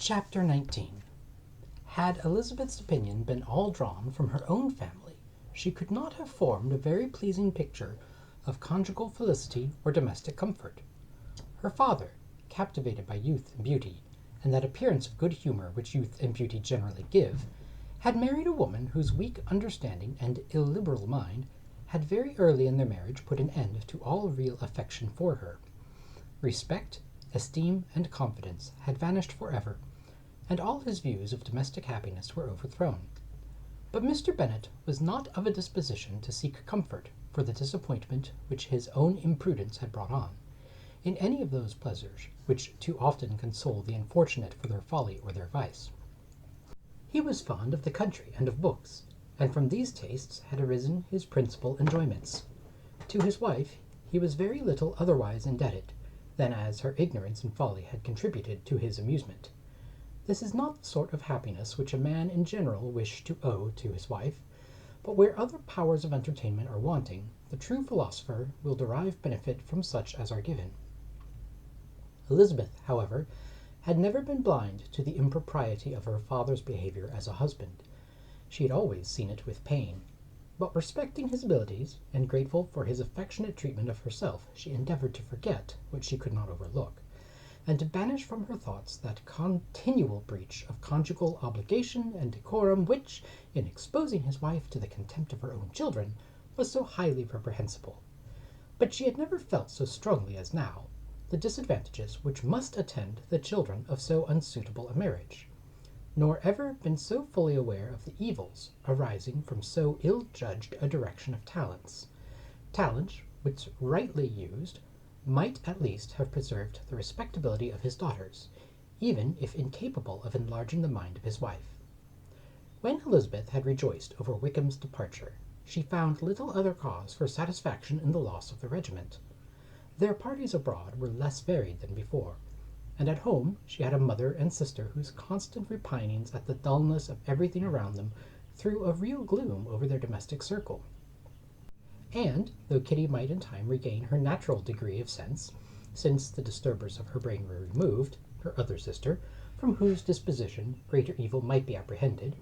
Chapter 19. Had Elizabeth's opinion been all drawn from her own family, she could not have formed a very pleasing picture of conjugal felicity or domestic comfort. Her father, captivated by youth and beauty, and that appearance of good humour which youth and beauty generally give, had married a woman whose weak understanding and illiberal mind had very early in their marriage put an end to all real affection for her. Respect, esteem, and confidence had vanished forever, and all his views of domestic happiness were overthrown. But Mr. Bennet was not of a disposition to seek comfort for the disappointment which his own imprudence had brought on, in any of those pleasures which too often console the unfortunate for their folly or their vice. He was fond of the country and of books, and from these tastes had arisen his principal enjoyments. To his wife he was very little otherwise indebted than as her ignorance and folly had contributed to his amusement. This is not the sort of happiness which a man in general wish to owe to his wife, but where other powers of entertainment are wanting, the true philosopher will derive benefit from such as are given. Elizabeth, however, had never been blind to the impropriety of her father's behaviour as a husband. She had always seen it with pain, but respecting his abilities, and grateful for his affectionate treatment of herself, she endeavoured to forget what she could not overlook, and to banish from her thoughts that continual breach of conjugal obligation and decorum which, in exposing his wife to the contempt of her own children, was so highly reprehensible. But she had never felt so strongly as now the disadvantages which must attend the children of so unsuitable a marriage, nor ever been so fully aware of the evils arising from so ill-judged a direction of talents, which, rightly used, might at least have preserved the respectability of his daughters, even if incapable of enlarging the mind of his wife. When Elizabeth had rejoiced over Wickham's departure, she found little other cause for satisfaction in the loss of the regiment. Their parties abroad were less varied than before, and at home she had a mother and sister whose constant repinings at the dullness of everything around them threw a real gloom over their domestic circle. And, though Kitty might in time regain her natural degree of sense, since the disturbers of her brain were removed, her other sister, from whose disposition greater evil might be apprehended,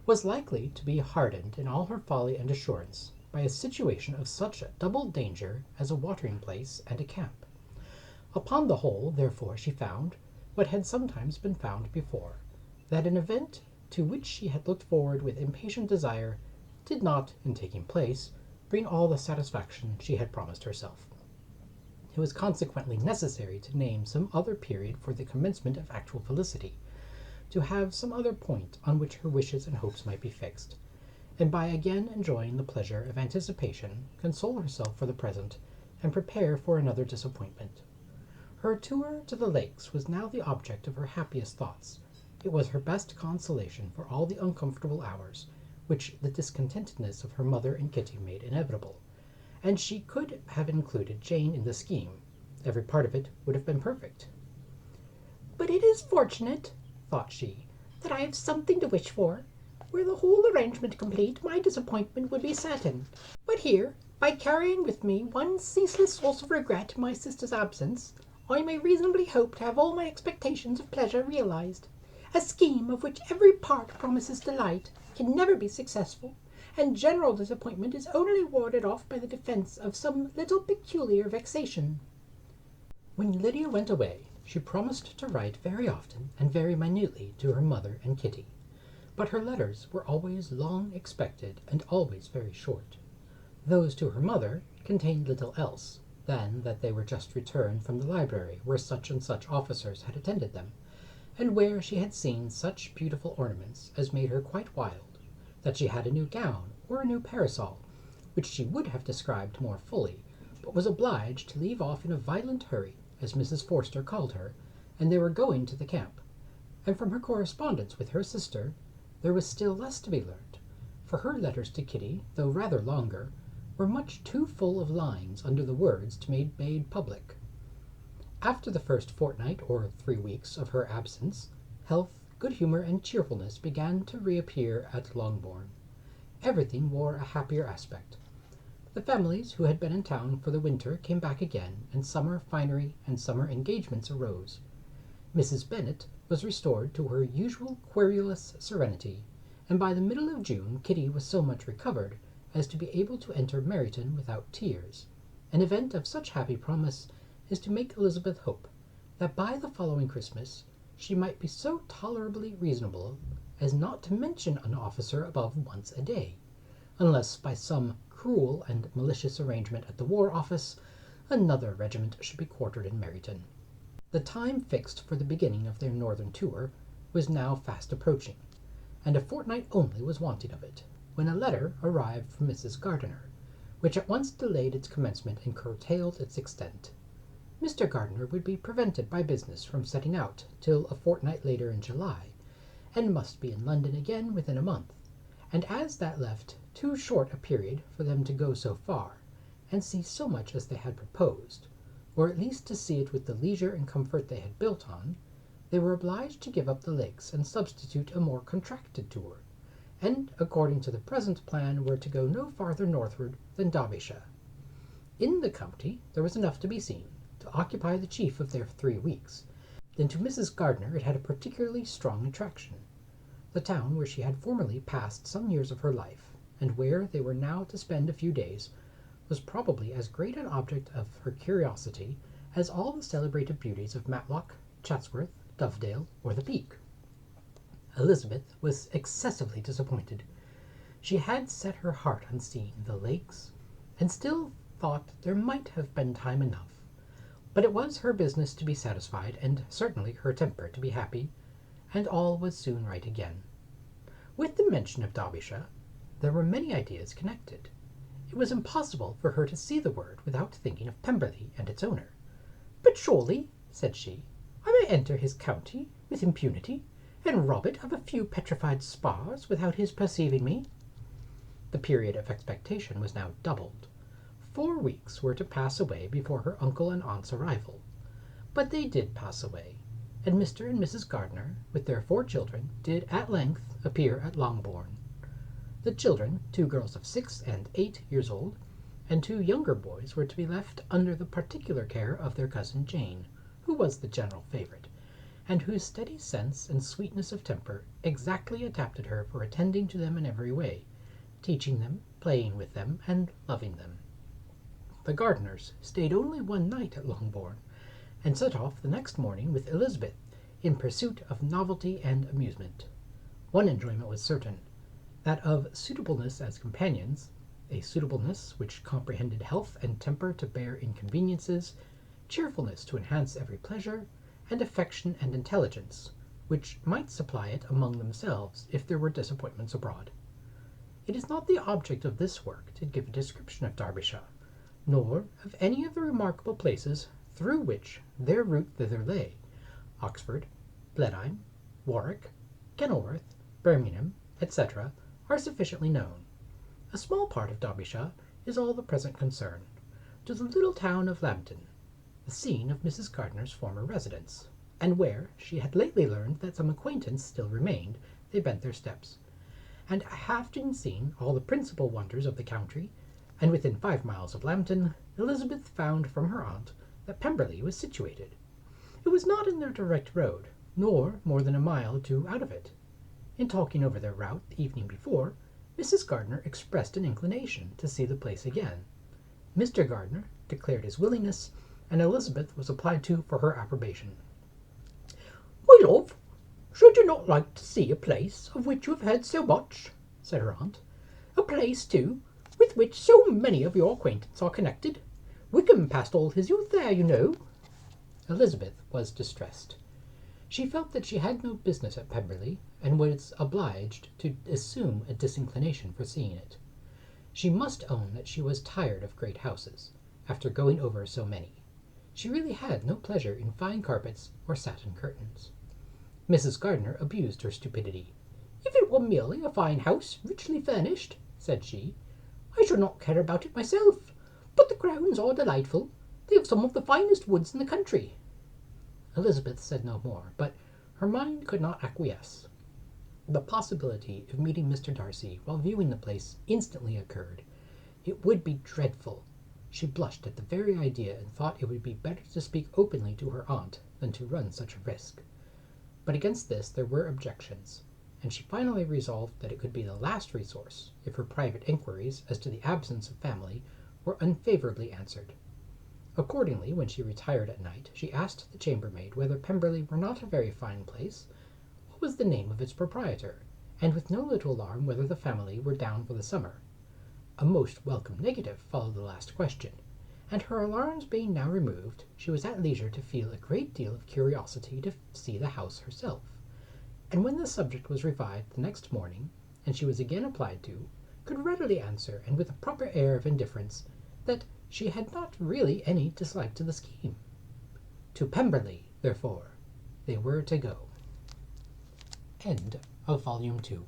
was likely to be hardened in all her folly and assurance by a situation of such double danger as a watering-place and a camp. Upon the whole, therefore, she found, what had sometimes been found before, that an event to which she had looked forward with impatient desire did not, in taking place, bring all the satisfaction she had promised herself. It was consequently necessary to name some other period for the commencement of actual felicity, to have some other point on which her wishes and hopes might be fixed, and by again enjoying the pleasure of anticipation, console herself for the present, and prepare for another disappointment. Her tour to the lakes was now the object of her happiest thoughts. It was her best consolation for all the uncomfortable hours which the discontentedness of her mother and Kitty made inevitable, and she could have included Jane in the scheme. Every part of it would have been perfect. "But it is fortunate," thought she, "that I have something to wish for. Were the whole arrangement complete, my disappointment would be certain. But here, by carrying with me one ceaseless source of regret in my sister's absence, I may reasonably hope to have all my expectations of pleasure realized. A scheme of which every part promises delight can never be successful, and general disappointment is only warded off by the defence of some little peculiar vexation." When Lydia went away, she promised to write very often and very minutely to her mother and Kitty, but her letters were always long expected and always very short. Those to her mother contained little else than that they were just returned from the library where such and such officers had attended them, and where she had seen such beautiful ornaments as made her quite wild, that she had a new gown or a new parasol, which she would have described more fully, but was obliged to leave off in a violent hurry, as Mrs. Forster called her, and they were going to the camp. And from her correspondence with her sister there was still less to be learned, for her letters to Kitty, though rather longer, were much too full of lines under the words to be made public. After the first fortnight or 3 weeks of her absence, health, good humour, and cheerfulness began to reappear at Longbourn. Everything wore a happier aspect. The families who had been in town for the winter came back again, and summer finery and summer engagements arose. Mrs. Bennet was restored to her usual querulous serenity, and by the middle of June Kitty was so much recovered as to be able to enter Meryton without tears, an event of such happy promise as to make Elizabeth hope that by the following Christmas she might be so tolerably reasonable as not to mention an officer above once a day, unless by some cruel and malicious arrangement at the War Office another regiment should be quartered in Meryton. The time fixed for the beginning of their northern tour was now fast approaching, and a fortnight only was wanting of it, when a letter arrived from Mrs. Gardiner, which at once delayed its commencement and curtailed its extent. Mr. Gardiner would be prevented by business from setting out till a fortnight later in July, and must be in London again within a month, and as that left too short a period for them to go so far, and see so much as they had proposed, or at least to see it with the leisure and comfort they had built on, they were obliged to give up the lakes and substitute a more contracted tour, and, according to the present plan, were to go no farther northward than Derbyshire. In the county there was enough to be seen to occupy the chief of their 3 weeks, and to Mrs. Gardiner it had a particularly strong attraction. The town where she had formerly passed some years of her life, and where they were now to spend a few days, was probably as great an object of her curiosity as all the celebrated beauties of Matlock, Chatsworth, Dovedale, or the Peak. Elizabeth was excessively disappointed. She had set her heart on seeing the lakes, and still thought there might have been time enough. But it was her business to be satisfied, and certainly her temper to be happy, and all was soon right again. With the mention of Derbyshire, there were many ideas connected. It was impossible for her to see the word without thinking of Pemberley and its owner. "But surely," said she, "I may enter his county with impunity, and rob it of a few petrified spars without his perceiving me." The period of expectation was now doubled. 4 weeks were to pass away before her uncle and aunt's arrival. But they did pass away, and Mr. and Mrs. Gardiner, with their 4 children, did at length appear at Longbourn. The children, 2 girls of 6 and 8 years old, and 2 younger boys, were to be left under the particular care of their cousin Jane, who was the general favorite, and whose steady sense and sweetness of temper exactly adapted her for attending to them in every way, teaching them, playing with them, and loving them. The Gardiners stayed only 1 night at Longbourn, and set off the next morning with Elizabeth in pursuit of novelty and amusement. One enjoyment was certain, that of suitableness as companions, a suitableness which comprehended health and temper to bear inconveniences, cheerfulness to enhance every pleasure, and affection and intelligence, which might supply it among themselves if there were disappointments abroad. It is not the object of this work to give a description of Derbyshire, nor of any of the remarkable places through which their route thither lay. Oxford, Blenheim, Warwick, Kenilworth, Birmingham, etc., are sufficiently known. A small part of Derbyshire is all the present concern, to the little town of Lambton, the scene of Mrs. Gardiner's former residence, and where she had lately learned that some acquaintance still remained, they bent their steps. And having seen all the principal wonders of the country, and within 5 miles of Lambton, Elizabeth found from her aunt that Pemberley was situated. It was not in their direct road, nor more than a mile or 2 out of it. In talking over their route the evening before, Mrs. Gardiner expressed an inclination to see the place again. Mr. Gardiner declared his willingness, and Elizabeth was applied to for her approbation. "My love, should you not like to see a place of which you have heard so much?" said her aunt. "A place, too, with which so many of your acquaintance are connected. Wickham passed all his youth there, you know." Elizabeth was distressed. She felt that she had no business at Pemberley, and was obliged to assume a disinclination for seeing it. She must own that she was tired of great houses, after going over so many. She really had no pleasure in fine carpets or satin curtains. Mrs. Gardiner abused her stupidity. "If it were merely a fine house, richly furnished," said she, "I should not care about it myself. But the grounds are delightful. They have some of the finest woods in the country." Elizabeth said no more, but her mind could not acquiesce. The possibility of meeting Mr. Darcy while viewing the place instantly occurred. It would be dreadful. She blushed at the very idea, and thought it would be better to speak openly to her aunt than to run such a risk. But against this there were objections, and she finally resolved that it could be the last resource if her private inquiries as to the absence of family were unfavorably answered. Accordingly, when she retired at night, she asked the chambermaid whether Pemberley were not a very fine place, what was the name of its proprietor, and with no little alarm whether the family were down for the summer. A most welcome negative followed the last question, and her alarms being now removed, she was at leisure to feel a great deal of curiosity to see the house herself, and when the subject was revived the next morning, and she was again applied to, could readily answer, and with a proper air of indifference, that she had not really any dislike to the scheme. To Pemberley, therefore, they were to go. End of Volume 2.